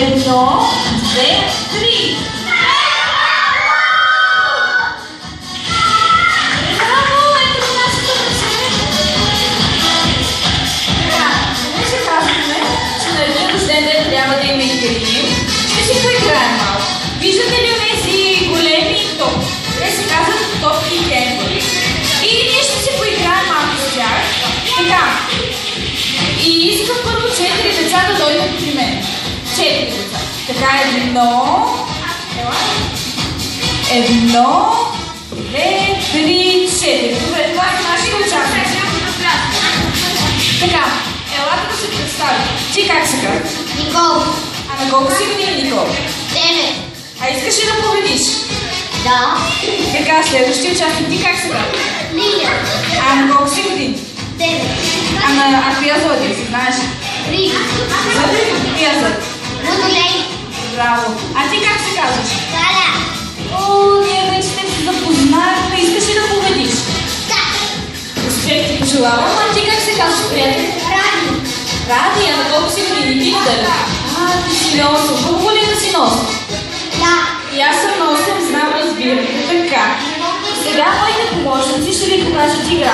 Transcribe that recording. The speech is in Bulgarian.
Едно, две, три. Браво, ето нашето ръце. Така, днес казахме, че на един рожден ден трябва да има игри. Ще си поиграем малко. Виждате ли онези големи топки? Те се казват топки и кенбори. И ние ще си поиграем малко с тях. Така. И искам първо 4 деца да дойдат при мен. 4 деца. Така, едно, две, три, 4. Добре, това е нашите участници. Така, елата да се представи. Ти как се казваш? Никол. А на колко си години, Никол? 9. А искаш ли да победиш? Да. Така, следващия участник. Ти как се казваш? Лиля. А на колко си години? 9. А коя зодия си, знаеш? Риби. Зодия? Коя зодия? Водолей. Браво. А ти как се казваш? Галя. О, ние вече те се запознахме. Искаш ли да победиш? Да. Успех ти пожелавам. А ти как се казваш, приятел? Ради. Ради, а на колко си години? Ти ли? А, ти си носил. Хубаво ли да си носил? Да. И аз съм носил, знам, разбирам. Така. Сега моите помощници ще ви покажат игра.